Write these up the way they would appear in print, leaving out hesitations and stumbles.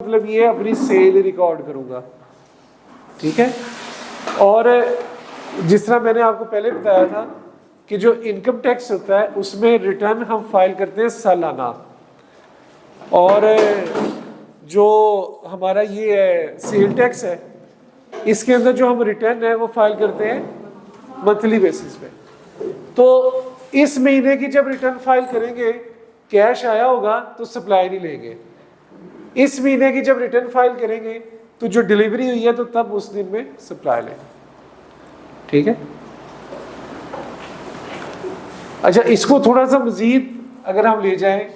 मतलब ये अपनी सेल रिकॉर्ड करूंगा, ठीक है। और जिस तरह मैंने आपको पहले बताया था कि जो इनकम टैक्स होता है उसमें रिटर्न हम फाइल करते हैं सालाना, और जो हमारा ये है सेल टैक्स है इसके अंदर जो हम रिटर्न है वो फाइल करते हैं मंथली बेसिस पे। तो इस महीने की जब रिटर्न फाइल करेंगे कैश आया होगा तो सप्लाई नहीं लेंगे, इस महीने की जब रिटर्न फाइल करेंगे तो जो डिलीवरी हुई है तो तब उस दिन में सप्लाई लेंगे, ठीक है। अच्छा, इसको थोड़ा सा मजीद अगर हम ले जाएं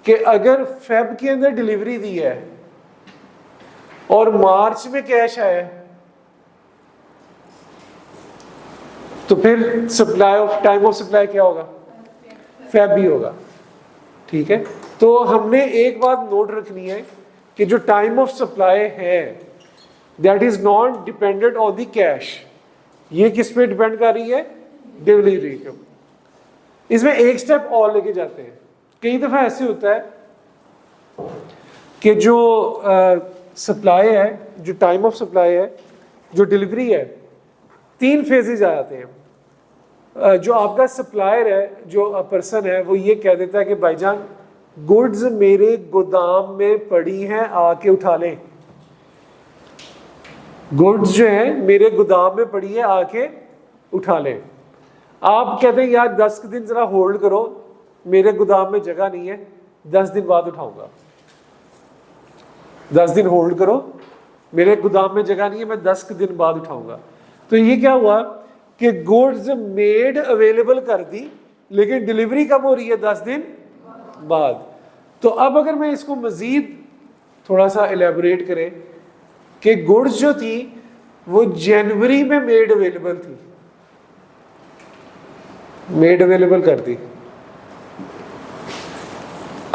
कि अगर फेब के अंदर डिलीवरी दी है और मार्च में कैश आया तो फिर supply of time of supply क्या होगा? फेब भी होगा, ठीक है। तो हमने एक बात नोट रखनी है कि जो टाइम ऑफ सप्लाई है that is not dependent on the cash. ये किस पे डिपेंड कर रही है? डिलीवरी के। इसमें एक स्टेप और लेके जाते हैं। कई दफा ऐसे होता है कि जो सप्लाई है, जो टाइम ऑफ सप्लाई है, जो डिलीवरी है, 3 फेजेज आ जाते हैं। जो आपका सप्लायर है, जो पर्सन है, वो ये कह देता है कि भाईजान गुड्स मेरे गोदाम में पड़ी हैं, आके उठा लें। गुड्स जो है मेरे गोदाम में पड़ी है, आके उठा लें। आप कहते हैं यार 10 दिन जरा होल्ड करो, मेरे गोदाम में जगह नहीं है, 10 दिन बाद उठाऊंगा। 10 दिन होल्ड करो, मेरे गोदाम में जगह नहीं है, मैं 10 दिन बाद उठाऊंगा। तो ये क्या हुआ कि गुड्स मेड अवेलेबल कर दी, लेकिन डिलीवरी कब हो रही है? 10 दिन बाद। तो अब अगर मैं इसको मजीद थोड़ा सा एलेबोरेट करें कि गुड्स जो थी वो जनवरी में मेड अवेलेबल थी, मेड अवेलेबल कर दी।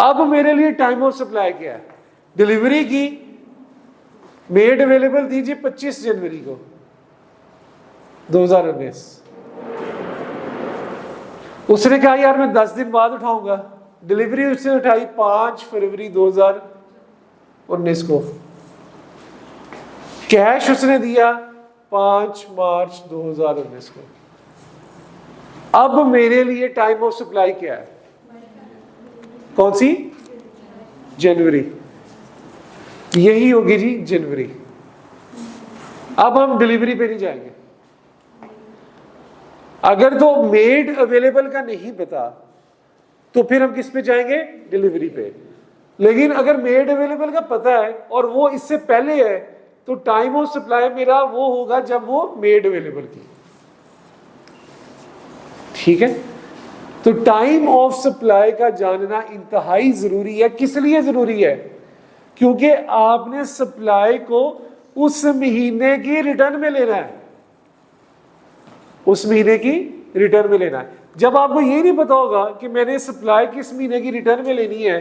अब मेरे लिए टाइम ऑफ सप्लाई क्या है? डिलीवरी की मेड अवेलेबल थी जी 25 जनवरी को 2019। उसने कहा यार मैं 10 दिन बाद उठाऊंगा, डिलीवरी उसने उठाई 5 फरवरी 2019 को, कैश उसने दिया 5 मार्च 2019 को। अब मेरे लिए टाइम ऑफ सप्लाई क्या है? कौन सी? जनवरी। यही होगी जी जनवरी। अब हम डिलीवरी पे नहीं जाएंगे। अगर तो मेड अवेलेबल का नहीं पता तो फिर हम किस पे जाएंगे? डिलीवरी पे। लेकिन अगर मेड अवेलेबल का पता है और वो इससे पहले है तो टाइम ऑफ सप्लाई मेरा वो होगा जब वो मेड अवेलेबल की, ठीक है। तो टाइम ऑफ सप्लाई का जानना इंतहाई जरूरी है। किस लिए जरूरी है? क्योंकि आपने सप्लाई को उस महीने की रिटर्न में लेना है, उस महीने की रिटर्न में लेना है। जब आपको ये नहीं पता होगा कि मैंने सप्लाई किस महीने की रिटर्न में लेनी है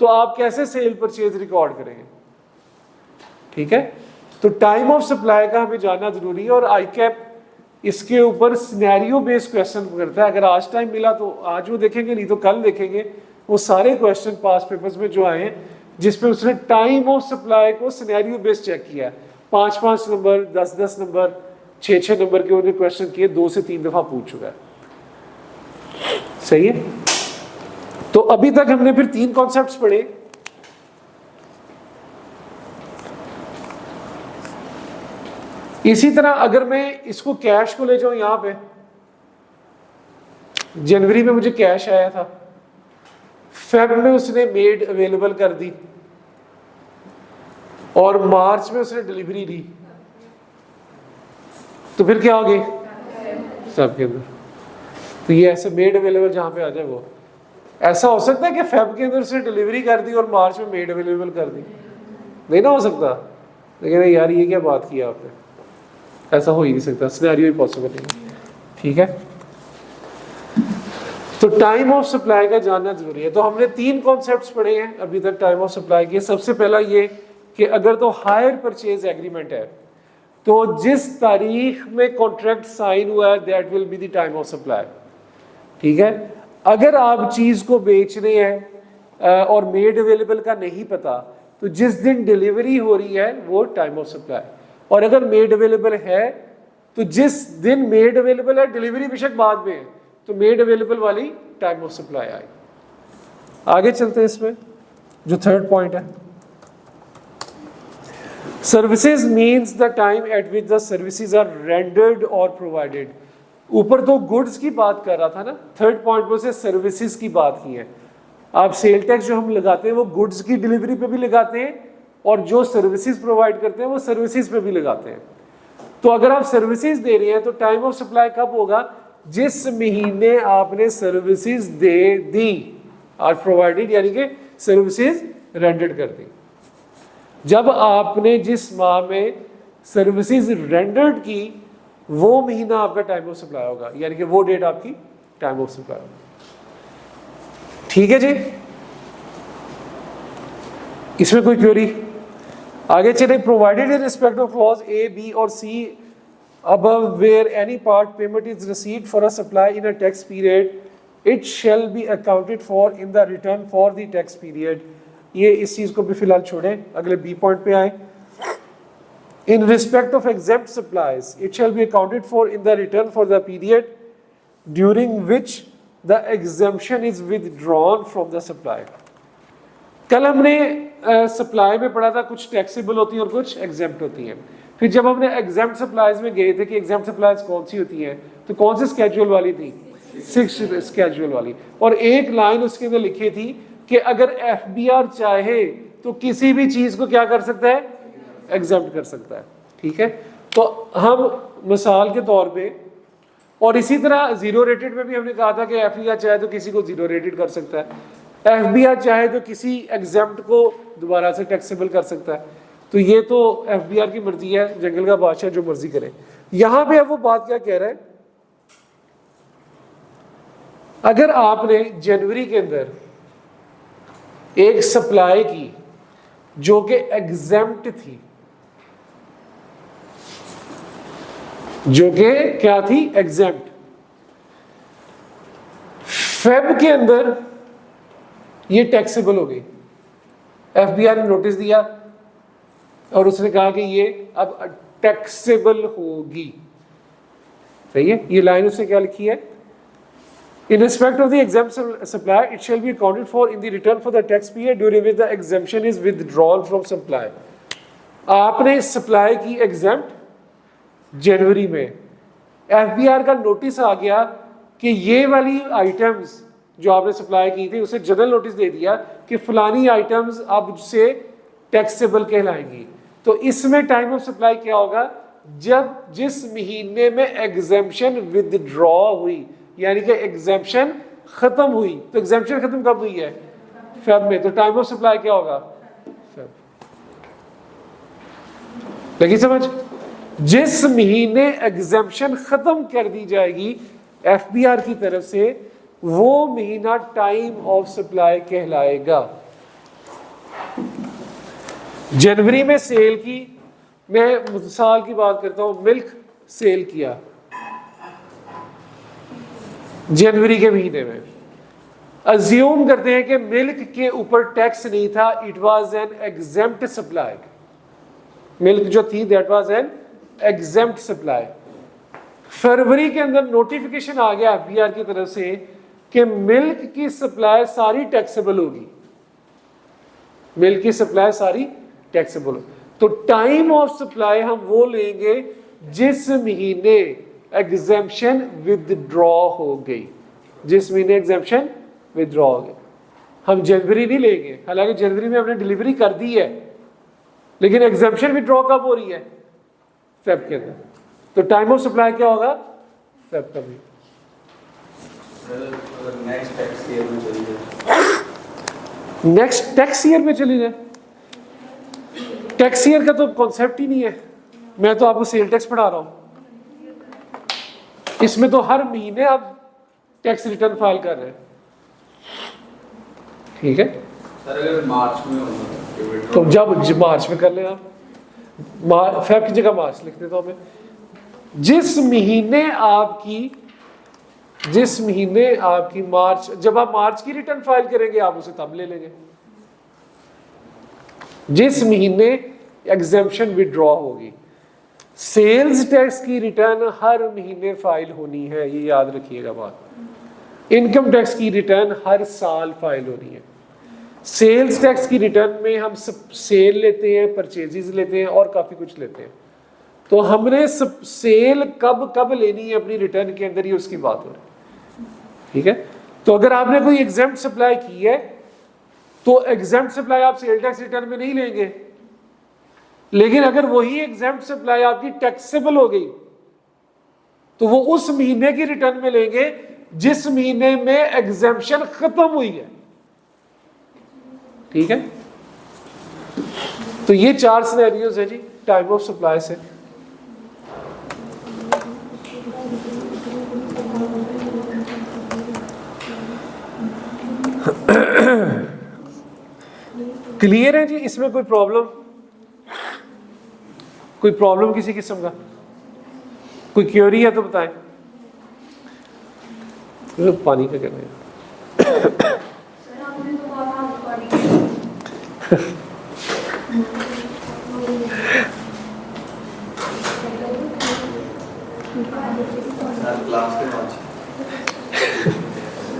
तो आप कैसे सेल परचेज रिकॉर्ड करेंगे, ठीक है। तो टाइम ऑफ सप्लाई का हमें जानना जरूरी है। और आईकैप इसके ऊपर सिनेरियो बेस्ड क्वेश्चन करता है। अगर आज टाइम मिला तो आज वो देखेंगे, नहीं तो कल देखेंगे। वो सारे क्वेश्चन पास पेपर्स में जो आए हैं जिसपे उसने टाइम ऑफ सप्लाई को सिनेरियो बेस्ड चेक किया, 5-5 नंबर, 10-10 नंबर, 6-6 नंबर के उन्होंने क्वेश्चन किए, 2 से 3 दफा पूछ चुका है, सही है। तो अभी तक हमने फिर 3 कॉन्सेप्ट्स पढ़े। इसी तरह अगर मैं इसको कैश को ले जाऊं, यहां पे जनवरी में मुझे कैश आया था, फेब में उसने मेड अवेलेबल कर दी और मार्च में उसने डिलीवरी दी, तो फिर क्या होगी? सब के अंदर। तो ये ऐसे मेड अवेलेबल जहां पे आ जाए वो ऐसा हो सकता है कि फेब के अंदर उसने डिलीवरी कर दी और मार्च में मेड अवेलेबल कर दी? नहीं ना हो सकता। लेकिन यार ये क्या बात की आपने, ऐसा हो ही नहीं सकता, सिनेरियो ही पॉसिबल नहीं, ठीक है। तो टाइम ऑफ सप्लाई का जानना जरूरी है। तो हमने 3 कॉन्सेप्ट्स पढ़े हैं अभी तक टाइम ऑफ सप्लाई के। सबसे पहला ये कि अगर तो हायर परचेज एग्रीमेंट है तो जिस तारीख में कॉन्ट्रैक्ट साइन हुआ है that will be the time of supply, ठीक है। अगर आप चीज को बेच रहे हैं और मेड अवेलेबल का नहीं पता तो जिस दिन डिलीवरी हो रही है वो टाइम ऑफ सप्लाई, और अगर मेड अवेलेबल है तो जिस दिन मेड अवेलेबल है, डिलीवरी बेशक बाद में है, तो मेड अवेलेबल वाली टाइम ऑफ सप्लाई आएगी। आगे चलते हैं इसमें, जो थर्ड पॉइंट है, services means the time at which the services are rendered और प्रोवाइडेड। ऊपर तो गुड्स की बात कर रहा था ना, थर्ड पॉइंट पर से सर्विसेज की बात की है। आप सेल टैक्स जो हम लगाते हैं वो गुड्स की डिलीवरी पे भी लगाते हैं, और जो सर्विसेज प्रोवाइड करते हैं वो सर्विसेज पे भी लगाते हैं। तो अगर आप सर्विसेज दे रहे हैं तो टाइम ऑफ सप्लाई कब होगा? जिस महीने आपने सर्विसेज दे दी, आर प्रोवाइडेड, यानी कि सर्विसेज रेंडर्ड कर दी। जब आपने जिस माह में सर्विसेज रेंडर्ड की, वो महीना आपका टाइम ऑफ सप्लाई होगा, यानी कि वो डेट आपकी टाइम ऑफ सप्लाई होगी। ठीक है जी, इसमें कोई क्वेरी? आगे चले, provided in respect of clause A, B और C above where any part payment is received for a supply in a tax period, it shall be accounted for in the return for the tax period। ये इस चीज को भी फिलहाल छोड़ें, अगले B point पे आए। In respect of exempt supplies, it shall be accounted for in the return for the period during which the exemption is withdrawn from the supply। कल हमने सप्लाई में पढ़ा था कुछ टैक्सेबल होती हैं और कुछ एग्जेम्प्ट होती हैं। फिर जब हमने एग्जेम्प्ट सप्लाईज में गए थे कि एग्जेम्प्ट सप्लाईज कौन सी होती हैं, तो कौन सी स्केड्यूल वाली थी? 6 स्केड्यूल वाली। और एक लाइन उसके अंदर लिखी थी कि अगर एफबीआर चाहे तो किसी भी चीज को क्या कर सकता है? एग्जेम्प्ट कर सकता है। ठीक है, तो हम मिसाल के तौर पे, और इसी तरह जीरो रेटेड में भी हमने कहा था कि एफबीआर चाहे तो किसी को जीरो रेटेड कर सकता है, एफबीआर चाहे तो किसी एग्जेम्प्ट को दोबारा से टैक्सेबल कर सकता है। तो ये तो एफबीआर की मर्जी है, जंगल का बादशाह जो मर्जी करे। यहां पे अब वो बात क्या कह रहा है, अगर आपने जनवरी के अंदर एक सप्लाई की जो कि एग्जेम्प्ट थी, जो कि क्या थी? एग्जेम्प्ट। फेब के अंदर ये टैक्सेबल हो गई, एफबीआर ने नोटिस दिया और उसने कहा कि ये अब टैक्सेबल होगी। सही है, ये लाइन उसने क्या लिखी है? इन respect of the exempt supply it shall be accounted for in the return for the tax period during which the exemption is withdrawn from supply. आपने सप्लाई की एग्जेम्प्ट जनवरी में, एफबीआर का नोटिस आ गया कि ये वाली आइटम्स जो आपने सप्लाई की थी, उसे जनरल नोटिस दे दिया कि फलानी आइटम्स अब से टैक्सेबल कहलाएंगी। तो इसमें टाइम ऑफ सप्लाई क्या होगा? जब जिस महीने में एग्जेम्पशन विथड्रॉ हुई, यानी कि एग्जेम्पशन खत्म हुई। तो एग्जेम्पशन खत्म कब हुई है? फेब में। तो टाइम ऑफ सप्लाई क्या होगा? फेब। लगी समझ? जिस महीने एग्जेम्पशन खत्म कर दी जाएगी एफबीआर की तरफ से, वो महीना टाइम ऑफ सप्लाई कहलाएगा। जनवरी में सेल की, मैं मिसाल की बात करता हूं, मिल्क सेल किया जनवरी के महीने में, अज्यूम करते हैं कि मिल्क के ऊपर टैक्स नहीं था, it was an exempt supply. Milk जो थी that was an exempt supply. फरवरी के अंदर नोटिफिकेशन आ गया एफबीआर की तरफ से कि मिल्क की सप्लाई सारी टैक्सेबल होगी, मिल्क की सप्लाई सारी टैक्सेबल। तो टाइम ऑफ सप्लाई हम वो लेंगे जिस महीने एग्जेम्पशन विथड्रॉ हो गई, जिस महीने एग्जेम्पशन विथड्रॉ हो गई। हम जनवरी नहीं लेंगे, हालांकि जनवरी में हमने डिलीवरी कर दी है, लेकिन एग्जेम्पशन विथड्रॉ कब हो रही है? फेब के अंदर। तो टाइम ऑफ सप्लाई क्या होगा? फेब का भी। नेक्स्ट टैक्स ईयर में चली जाए। टैक्स ईयर का तो कॉन्सेप्ट ही नहीं है, मैं तो आपको सेल टैक्स पढ़ा रहा हूं। इसमें तो हर महीने आप टैक्स रिटर्न फाइल कर रहे हैं। ठीक है सर, अगर मार्च में होगा तो जब मार्च में कर लें आप, फेब की जगह मार्च लिख देता हूं मैं। जिस महीने आपकी मार्च, जब आप मार्च की रिटर्न फाइल करेंगे आप उसे तब ले लेंगे। जिस महीने एग्जेम्पशन विड्रॉ होगी। सेल्स टैक्स की रिटर्न हर महीने फाइल होनी है, ये याद रखिएगा बात। इनकम टैक्स की रिटर्न हर साल फाइल होनी है। सेल्स टैक्स की रिटर्न में हम सेल लेते हैं, परचेजेस लेते हैं और काफ़ी कुछ लेते हैं। तो हमने सेल कब कब लेनी है अपनी रिटर्न के अंदर, ये उसकी बात हो रही है। ठीक है, तो अगर आपने कोई एग्जेम्प्ट सप्लाई की है तो एग्जेम्प्ट सप्लाई आप सेल टैक्स रिटर्न में नहीं लेंगे, लेकिन अगर वही एग्जेम्प्ट सप्लाई आपकी टैक्सेबल हो गई तो वो उस महीने की रिटर्न में लेंगे जिस महीने में एग्जेम्पशन खत्म हुई है। ठीक है, तो ये 4 सिनेरियोज है जी टाइम ऑफ सप्लाई से। क्लियर है जी? इसमें कोई प्रॉब्लम किसी किस्म का कोई क्वेरी है तो बताएं। पानी का कहना है।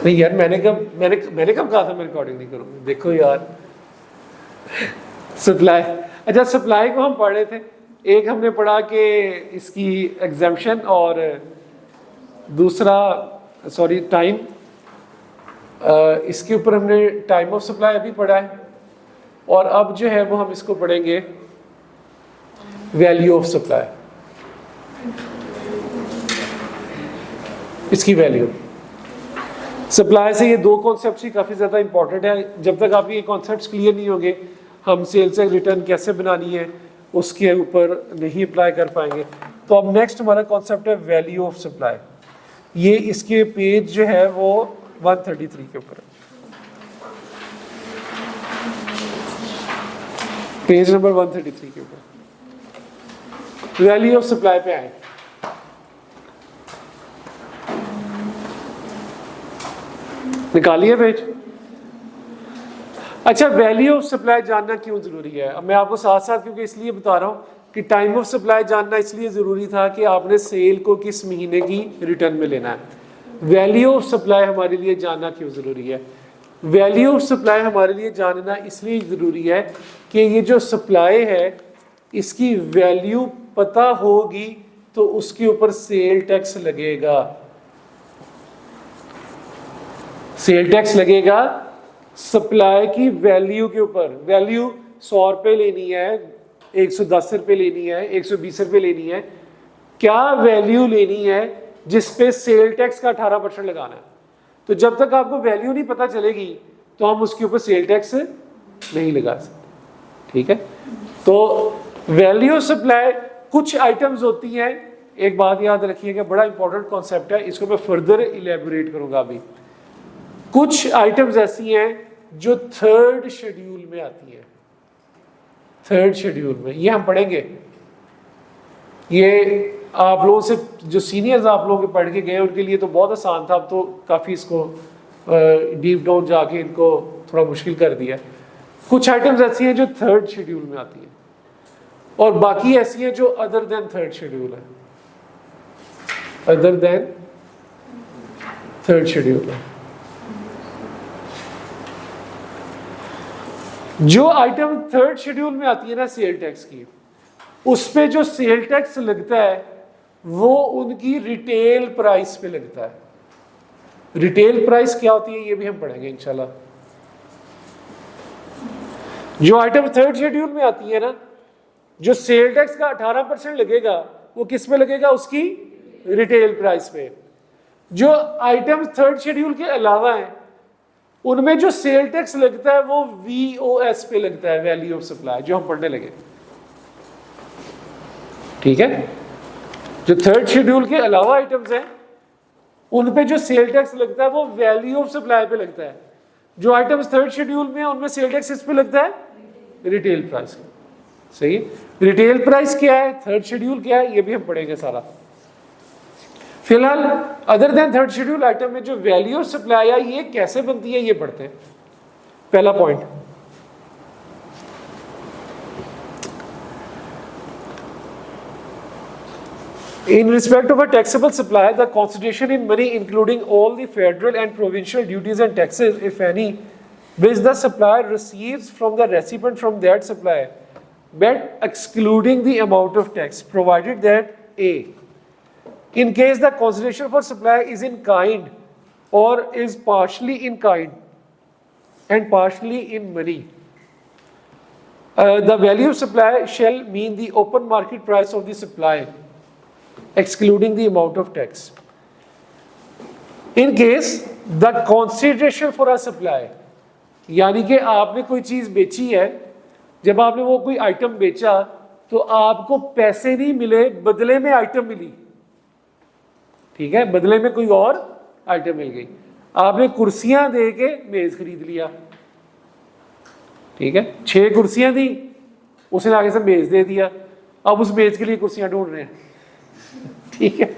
नहीं यार, मैंने कब कहा था मैं रिकॉर्डिंग नहीं करूंगा। देखो यार, सप्लाई, अच्छा सप्लाई को हम पढ़ रहे थे। एक हमने पढ़ा कि इसकी एग्जेम्पशन और दूसरा टाइम, इसके ऊपर हमने टाइम ऑफ सप्लाई अभी पढ़ा है। और अब जो है वो हम इसको पढ़ेंगे वैल्यू ऑफ सप्लाई, इसकी वैल्यू। सप्लाई से ये 2 कॉन्सेप्ट्स ही काफ़ी ज़्यादा इंपॉर्टेंट है। जब तक आप ये कॉन्सेप्ट्स क्लियर नहीं होंगे, हम सेल्स से रिटर्न कैसे बनानी है उसके ऊपर नहीं अप्लाई कर पाएंगे। तो अब नेक्स्ट हमारा कॉन्सेप्ट है वैल्यू ऑफ सप्लाई। ये इसके पेज जो है वो 133 के ऊपर है, पेज नंबर 133 के ऊपर वैल्यू ऑफ सप्लाई पे आए। निकालिए पेज। अच्छा, वैल्यू ऑफ सप्लाई जानना क्यों जरूरी है? अब मैं आपको साथ साथ क्योंकि इसलिए बता रहा हूँ कि टाइम ऑफ सप्लाई जानना इसलिए जरूरी था कि आपने सेल को किस महीने की रिटर्न में लेना है। वैल्यू ऑफ सप्लाई हमारे लिए जानना क्यों जरूरी है? वैल्यू ऑफ सप्लाई हमारे लिए जानना इसलिए जरूरी है कि ये जो सप्लाई है इसकी वैल्यू पता होगी तो उसके ऊपर सेल टैक्स लगेगा। सेल टैक्स लगेगा सप्लाई की वैल्यू के ऊपर। वैल्यू 100 रुपये लेनी है, 110 रुपये लेनी है, 120 रुपये लेनी है, क्या वैल्यू लेनी है जिस पे सेल टैक्स का 18% लगाना है। तो जब तक आपको वैल्यू नहीं पता चलेगी तो हम उसके ऊपर सेल टैक्स नहीं लगा सकते। ठीक है, तो वैल्यू सप्लाई कुछ आइटम्स होती हैं। एक बात याद रखिएगा, बड़ा इंपॉर्टेंट कॉन्सेप्ट है, इसको मैं फर्दर इलेबोरेट करूंगा अभी। कुछ आइटम्स ऐसी हैं जो 3rd शेड्यूल में आती हैं। 3rd शेड्यूल में ये हम पढ़ेंगे। ये आप लोगों से जो सीनियर्स आप लोगों के पढ़ के गए उनके लिए तो बहुत आसान था, अब तो काफ़ी इसको डीप डाउन जाके इनको थोड़ा मुश्किल कर दिया। कुछ आइटम्स ऐसी हैं जो 3rd शेड्यूल में आती हैं और बाकी ऐसी हैं जो अदर देन 3rd शेड्यूल है, अदर देन 3rd शेड्यूल है। जो आइटम 3rd शेड्यूल में आती है ना सेल टैक्स की, उस पे जो सेल टैक्स लगता है वो उनकी रिटेल प्राइस पे लगता है। रिटेल प्राइस क्या होती है ये भी हम पढ़ेंगे इंशाल्लाह। जो आइटम 3rd शेड्यूल में आती है ना, जो सेल टैक्स का 18% लगेगा वो किस पे लगेगा? उसकी रिटेल प्राइस पे। जो आइटम 3rd शेड्यूल के अलावा है उनमें जो सेल टैक्स लगता है वो VOS पे लगता है, वैल्यू ऑफ सप्लाई, जो हम पढ़ने लगे। ठीक है, जो 3rd शेड्यूल के अलावा आइटम्स हैं उन पे जो सेल टैक्स लगता है वो वैल्यू ऑफ सप्लाई पे लगता है। जो आइटम्स 3rd शेड्यूल में उनमें सेल टैक्स इस पे लगता है रिटेल प्राइस। सही है, रिटेल प्राइस क्या है, 3rd शेड्यूल क्या है, ये भी हम पढ़ेंगे सारा। फिलहाल other than 3rd schedule item में जो वैल्यू ऑफ सप्लाई है ये कैसे बनती है ये पढ़ते हैं। पहला point, In respect of a taxable supply, the consideration in money, including all the federal and provincial duties and taxes, if any, which the supplier receives from the recipient from that supplier, but excluding the amount of tax, provided that A, in case the consideration for supply is in kind or is partially in kind and partially in money, the value of supply shall mean the open market price of the supply, excluding the amount of tax. In case the consideration for a supply, यानी कि आपने कोई चीज़ बेची है, जब आपने वो कोई आइटम बेचा तो आपको पैसे नहीं मिले, बदले में आइटम मिली, ठीक है, बदले में कोई और आइटम मिल गई। आपने कुर्सियां दे के मेज खरीद लिया, ठीक है, 6 कुर्सियां दी, उसने आगे से मेज दे दिया, अब उस मेज के लिए कुर्सियां ढूंढ रहे हैं, ठीक है।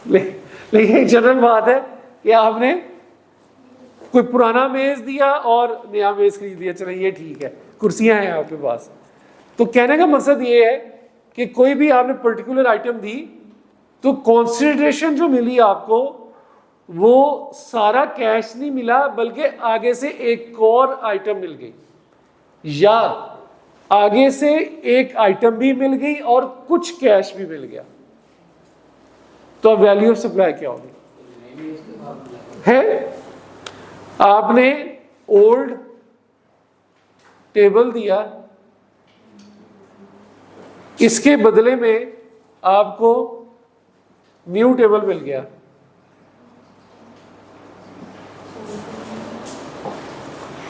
लेकिन एक जनरल बात है कि आपने कोई पुराना मेज दिया और नया मेज खरीद लिया, चलो ये ठीक है, कुर्सियां हैं आपके पास। तो कहने का मकसद ये है कि कोई भी आपने पर्टिकुलर आइटम दी तो कंसिडरेशन जो मिली आपको वो सारा कैश नहीं मिला, बल्कि आगे से एक और आइटम मिल गई, या आगे से एक आइटम भी मिल गई और कुछ कैश भी मिल गया। तो अब वैल्यू ऑफ सप्लाई क्या होगी? है आपने ओल्ड टेबल दिया, इसके बदले में आपको न्यू टेबल मिल गया,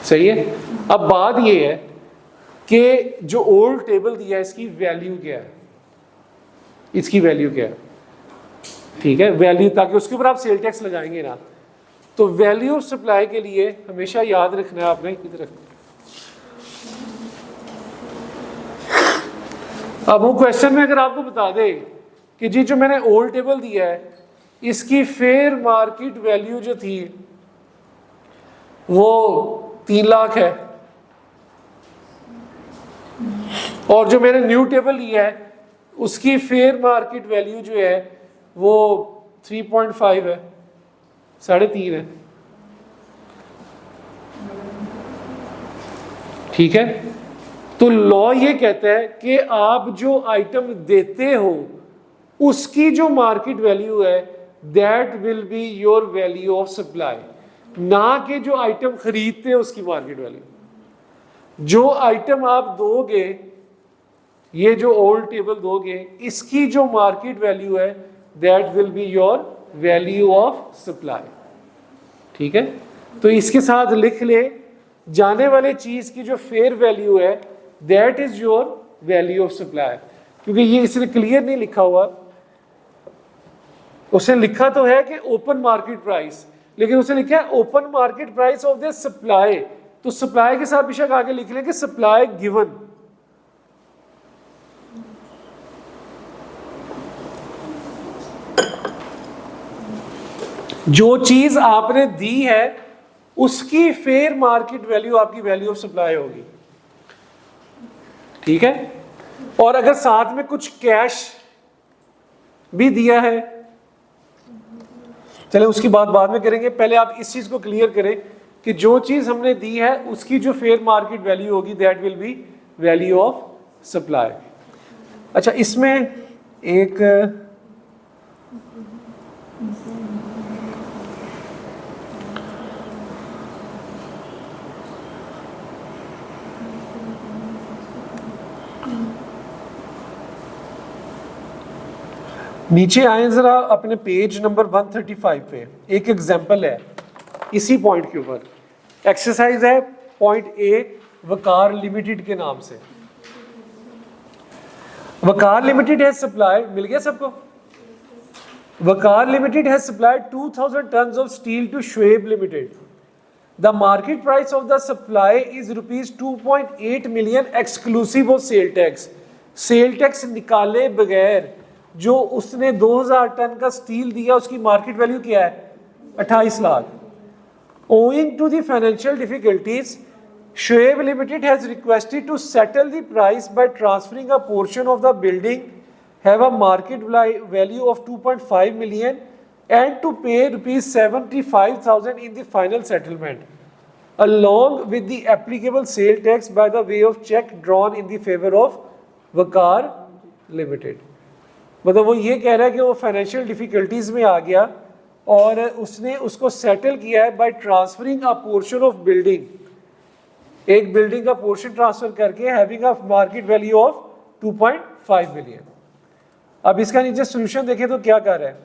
सही है। अब बात यह है कि जो ओल्ड टेबल दिया इसकी वैल्यू क्या है, इसकी वैल्यू क्या है, ठीक है, वैल्यू, ताकि उसके ऊपर आप सेल टैक्स लगाएंगे ना। तो वैल्यू ऑफ सप्लाई के लिए हमेशा याद रखना है आपने, किधर रखना। अब वो क्वेश्चन में अगर आपको बता दे कि जी जो मैंने ओल्ड टेबल दिया है इसकी फेयर मार्केट वैल्यू जो थी वो 3 लाख है, और जो मैंने न्यू टेबल लिया है उसकी फेयर मार्केट वैल्यू जो है वो 3.5 है, 3.5 है, ठीक है। तो लॉ ये कहता है कि आप जो आइटम देते हो उसकी जो मार्केट वैल्यू है that will be your value of supply, ना कि जो आइटम खरीदते हैं उसकी मार्केट वैल्यू। जो आइटम आप दोगे, ये जो ओल्ड टेबल दोगे, इसकी जो मार्केट वैल्यू है that will be your value of supply, ठीक है। तो इसके साथ लिख ले, जाने वाले चीज की जो फेयर वैल्यू है that is your value of supply. क्योंकि ये इसने क्लियर नहीं लिखा हुआ, उसने लिखा तो है कि ओपन मार्केट प्राइस, लेकिन उसने लिखा है open market price of the supply. तो सप्लाई के साथ बेशक आगे लिख लें कि सप्लाई गिवन, जो चीज आपने दी है उसकी फेयर मार्केट वैल्यू आपकी वैल्यू ऑफ सप्लाई होगी, ठीक है। और अगर साथ में कुछ कैश भी दिया है, चले उसकी बात बाद में करेंगे, पहले आप इस चीज को क्लियर करें कि जो चीज हमने दी है उसकी जो फेयर मार्केट वैल्यू होगी that will be value of supply. अच्छा, इसमें एक नीचे आए जरा अपने पेज नंबर 135 पे, एक एग्जांपल है इसी पॉइंट के ऊपर, एक्सरसाइज है पॉइंट ए, वकार लिमिटेड के नाम से। वकार लिमिटेड हैज सप्लाई, मिल गया सबको? Waqar limited has supplied 2000 tons of steel to Shoaib limited. The market price of the supply is ₹2.8 million exclusive of sale tax. Sale tax निकाले बगैर जो उसने 2000 टन का स्टील दिया उसकी मार्केट वैल्यू क्या है? 28 lakh. Owing to the financial difficulties, Shoaib Limited has requested to settle the price by transferring a portion of the building have a market value of 2.5 million and to pay rupees 75,000 in the final settlement along with the applicable sale tax by the way of check drawn in the favor of Vakar Limited। मतलब वो ये कह रहा है कि वो financial difficulties में आ गया और उसने उसको सेटल किया है by transferring a portion of building, एक बिल्डिंग का पोर्शन ट्रांसफर करके having a market value of 2.5 million. अब इसका नीचे सोल्यूशन देखें तो क्या कर रहा है,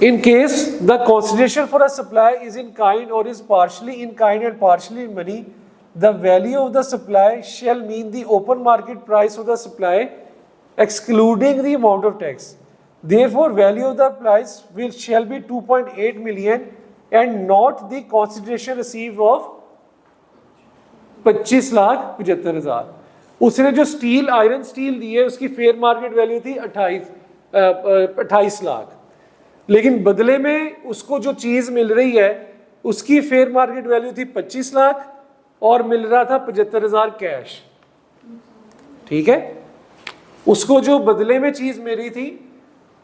in case the consideration for a supply is in kind or is partially in kind and partially in money, the value of the supply shall mean the open market price of the supply excluding the amount of tax. Therefore value of the price shall be 2.8 million and not the consideration received of 25,75,000। उसने जो steel iron steel दी है उसकी fair market value थी 28 लाख, लेकिन बदले में उसको जो चीज मिल रही है उसकी फेयर मार्केट वैल्यू थी 25 लाख और मिल रहा था 75,000 कैश। ठीक है, उसको जो बदले में चीज मिल रही थी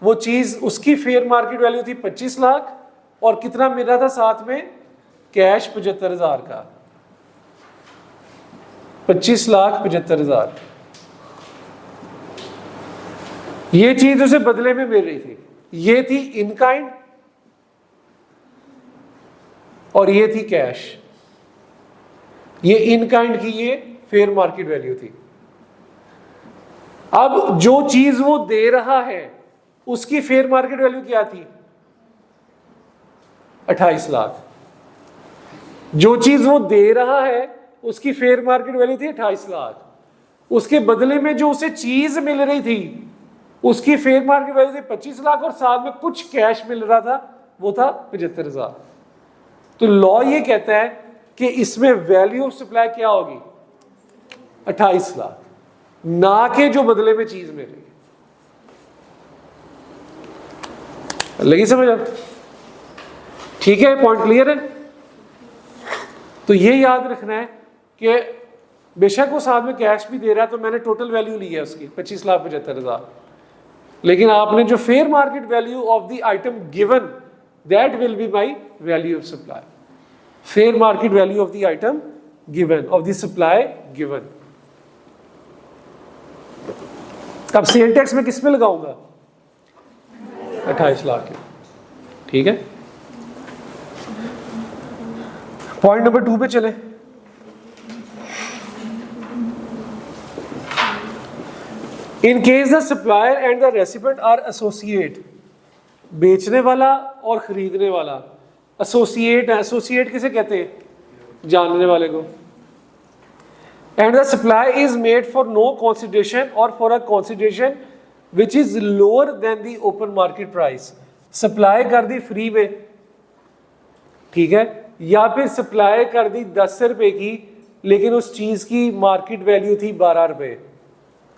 वो चीज उसकी फेयर मार्केट वैल्यू थी 25 लाख और कितना मिल रहा था साथ में कैश 75,000 का, 25,75,000। ये चीज उसे बदले में मिल रही थी, ये थी इन काइंड और ये थी कैश। ये इन काइंड की ये फेयर मार्केट वैल्यू थी। अब जो चीज वो दे रहा है उसकी फेयर मार्केट वैल्यू क्या थी 28 लाख। जो चीज वो दे रहा है उसकी फेयर मार्केट वैल्यू थी 28 लाख। उसके बदले में जो उसे चीज मिल रही थी उसकी फेयर मार्केट वैल्यू थी 25 लाख और साथ में कुछ कैश मिल रहा था, वो था 75,000। तो लॉ ये कहता है कि इसमें वैल्यू ऑफ सप्लाई क्या होगी 28 लाख, ना के जो बदले में चीज मिल रही है। लगी समझ अब? ठीक है, पॉइंट क्लियर है। तो ये याद रखना है कि बेशक वो साथ में कैश भी दे रहा है तो मैंने टोटल वैल्यू ली है उसकी 25,75,000, लेकिन आपने जो fair market value of the item given that will be my value of supply. Fair market value of the item given of the supply given. अब सेल टैक्स में किस में लगाऊंगा 28 लाख के। ठीक है, पॉइंट नंबर 2 पे चले। In case the supplier and the recipient are associate, बेचने वाला और खरीदने वाला एसोसिएट है। एसोसिएट किसे कहते हैं, जानने वाले को। And the supply is made for no consideration और for a consideration which is lower than the open market price. Supply कर दी फ्री में, ठीक है, या फिर सप्लाई कर दी 10 रुपए की लेकिन उस चीज की मार्केट वैल्यू थी 12 रुपए,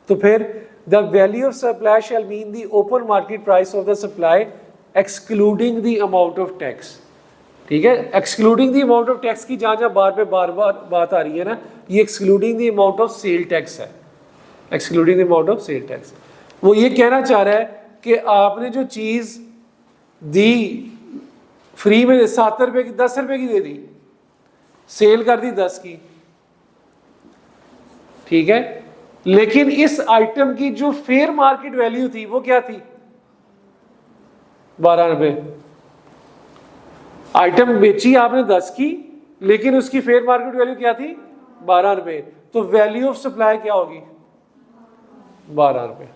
तो फिर the value of supply shall mean the open market price of the supply excluding the amount of tax. ठीक है, excluding the amount of tax की जहां जहां बार बार बात आ रही है ना, ये excluding the amount of sale tax है। Excluding the amount of sale tax, वो ये कहना चाह रहा है कि आपने जो चीज दी फ्री में 7 रुपए की 10 रुपए की दे दी, सेल कर दी 10 की, ठीक है, लेकिन इस आइटम की जो फेयर मार्केट वैल्यू थी वो क्या थी 12 रुपए। आइटम बेची आपने 10 की लेकिन उसकी फेयर मार्केट वैल्यू क्या थी 12 रुपए, तो वैल्यू ऑफ सप्लाई क्या होगी 12 रुपए।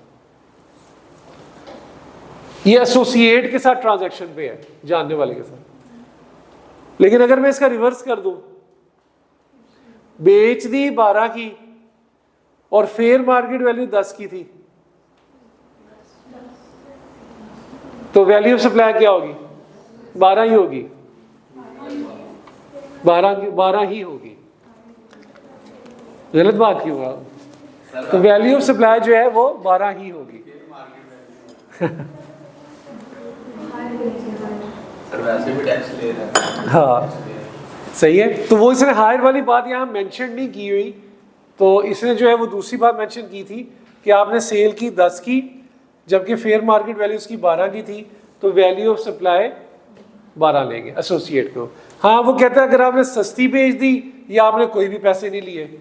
ये एसोसिएट के साथ ट्रांजैक्शन पे है, जानने वाले के साथ। लेकिन अगर मैं इसका रिवर्स कर दूं, बेच दी 12 की और फेयर मार्केट वैल्यू 10 की थी, तो वैल्यू ऑफ सप्लाई क्या होगी 12 ही होगी, 12 ही होगी। गलत बात क्यों हुआ? तो वैल्यू ऑफ सप्लाई जो है वो 12 ही होगी। वैसे भी टैक्स ले रहा है। हाँ सही है, तो वो इसने हायर वाली बात यहाँ मेंशन नहीं की हुई तो इसने जो है वो दूसरी बात मेंशन की थी कि आपने सेल की 10 की, जबकि फेयर मार्केट वैल्यू उसकी 12 की थी, तो वैल्यू ऑफ सप्लाई 12 लेंगे एसोसिएट को। हाँ, वो कहता है अगर आपने सस्ती बेच दी या आपने कोई भी पैसे नहीं लिए,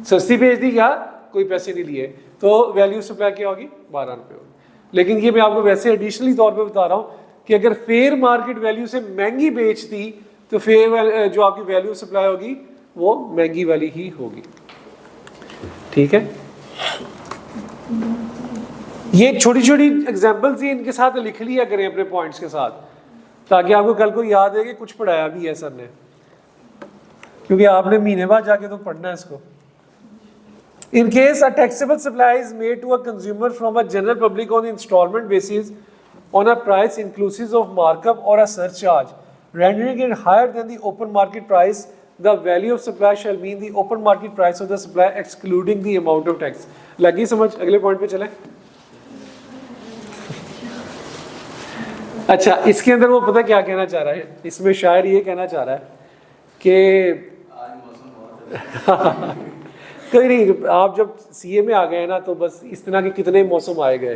सस्ती बेच दी या कोई पैसे नहीं लिए, तो वैल्यू ऑफ सप्लाई क्या होगी? 12 रुपये होगी। लेकिन ये मैं आपको वैसे एडिशनली तौर पे बता रहा हूँ कि अगर फेयर मार्केट वैल्यू से महंगी बेच दी तो फेयर जो आपकी वैल्यू ऑफ सप्लाई होगी वो महंगी वाली ही होगी। ठीक है, ये छोटी छोटी एग्जांपल्स ही इनके साथ लिख लिया करें अपने पॉइंट्स के साथ, ताकि आपको कल को याद है कि कुछ पढ़ाया भी है सर ने, क्योंकि आपने महीने बाद जाके तो पढ़ना है इसको। In case a taxable supply is made to a consumer from a general public on installment basis on a price inclusive of markup or a surcharge, rendering it higher than the open market price, the value of supply shall mean the open market price of the supply excluding the amount of tax. लगी समझ? अगले point पे चलें। अच्छा, इसके अंदर वो पता क्या कहना चाह रहा है, इसमें शायर ये कहना चाह रहा है कि आज मौसम बहुत कोई नहीं, आप जब सीए में आ गए ना तो बस इस तरह के कितने मौसम आए गए।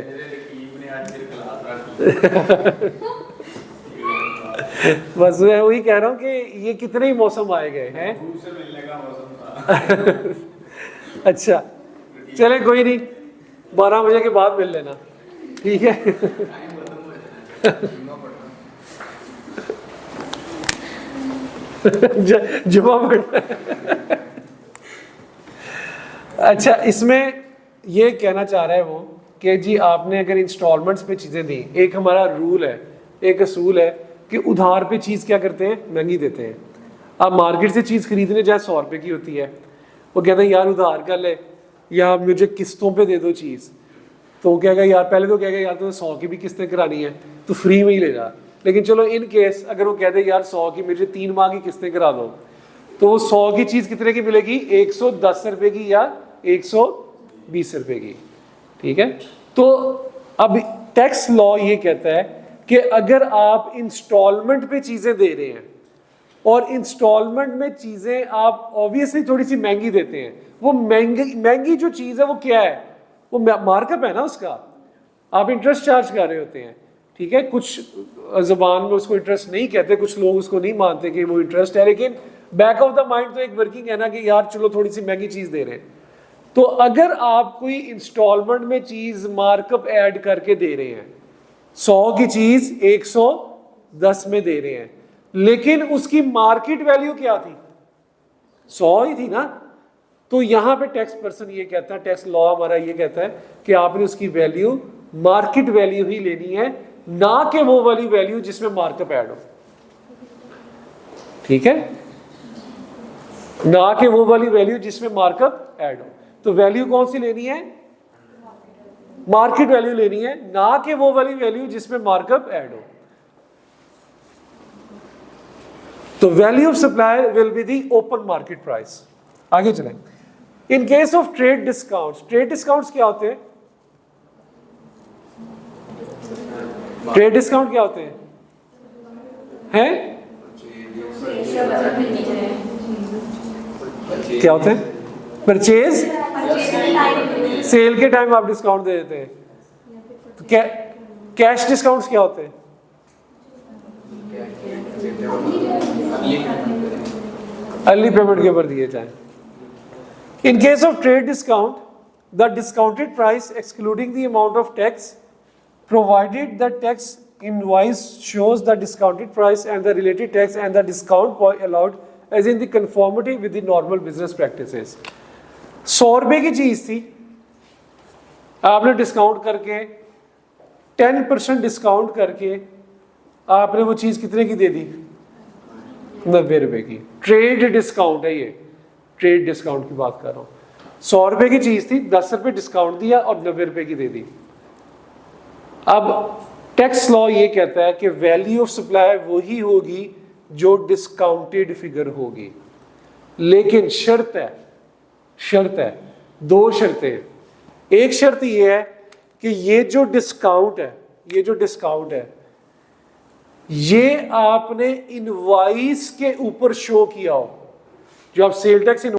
बस मैं वही कह रहा हूँ कि ये कितने ही मौसम आए गए हैं। धूप से मिलने का मौसम था। अच्छा चले, कोई नहीं, 12 बजे के बाद मिल लेना, ठीक है। जुमा पढ़ना। अच्छा, इसमें ये कहना चाह रहा है वो कि जी आपने अगर इंस्टॉलमेंट्स पे चीज़ें दी, एक हमारा रूल है, एक असूल है कि उधार पे चीज़ क्या करते हैं? महंगी देते हैं। आप मार्केट से चीज़ खरीदने जाए 100 रुपये की होती है, वो कहते हैं यार उधार कर ले या मुझे किस्तों पे दे दो चीज़, तो वो कहेगा यार, पहले तो कहेगा यार तुम्हें 100 की भी किस्तें करानी है तो फ्री में ही ले जा। लेकिन चलो इन केस अगर वो कहते यार 100 की मुझे 3 माह की किस्तें करा दो, तो वो 100 की चीज़ कितने की मिलेगी? 110 रुपये की या 120 रुपये की। ठीक है, तो अब टैक्स लॉ ये कहता है कि अगर आप इंस्टॉलमेंट पे चीजें दे रहे हैं और इंस्टॉलमेंट में चीजें आप ऑब्वियसली थोड़ी सी महंगी देते हैं, वो महंगी जो चीज है वो क्या है? वो मार्कअप है ना उसका, आप इंटरेस्ट चार्ज कर रहे होते हैं। ठीक है, कुछ जबान में उसको इंटरेस्ट नहीं कहते, कुछ लोग उसको नहीं मानते कि वो इंटरेस्ट है, लेकिन बैक ऑफ द माइंड तो एक वर्किंग है ना कि यार चलो थोड़ी सी महंगी चीज दे रहे हैं। तो अगर आप कोई इंस्टॉलमेंट में चीज मार्कअप ऐड करके दे रहे हैं, 100 की चीज 110 में दे रहे हैं, लेकिन उसकी मार्केट वैल्यू क्या थी? 100 ही थी ना, तो यहां पे टैक्स पर्सन ये कहता है, टैक्स लॉ हमारा ये कहता है कि आपने उसकी वैल्यू मार्केट वैल्यू ही लेनी है, ना कि वो वाली वैल्यू जिसमें मार्कअप ऐड हो। ठीक है, ना कि वो वाली वैल्यू जिसमें मार्कअप ऐड हो। तो वैल्यू कौन सी लेनी है? मार्केट वैल्यू लेनी है, ना कि वो वाली वैल्यू जिसमें मार्कअप ऐड हो। तो value of supply will be the open market price. आगे चलें। In case of trade discounts, trade discounts क्या होते हैं? ट्रेड डिस्काउंट क्या होते हैं? क्या होते हैं? परचेज सेल के टाइम आप डिस्काउंट दे देते हैं। तो कैश डिस्काउंट्स क्या होते हैं? अर्ली पेमेंट के ऊपर दिए जाए। In case of trade discount, the discounted price excluding the amount of tax provided the tax invoice shows the discounted price and the related tax and the discount allowed as in the conformity with the normal business practices। 100 रुपए की चीज थी, आपने discount करके 10% discount करके आपने वो चीज कितने की दे दी? 90 रुपए की। ट्रेड डिस्काउंट है ये, ट्रेड डिस्काउंट की बात कर रहा हूं। 100 रुपए की चीज थी, 10 रुपए डिस्काउंट दिया और 90 रुपए की दे दी। अब टैक्स लॉ ये कहता है कि वैल्यू ऑफ सप्लाई वही होगी जो डिस्काउंटेड फिगर होगी, लेकिन शर्त है, 2 शर्तें। एक शर्त ये है कि ये जो डिस्काउंट है ये आपने इनवॉइस के ऊपर शो किया हो, जो आप सेल टैक्स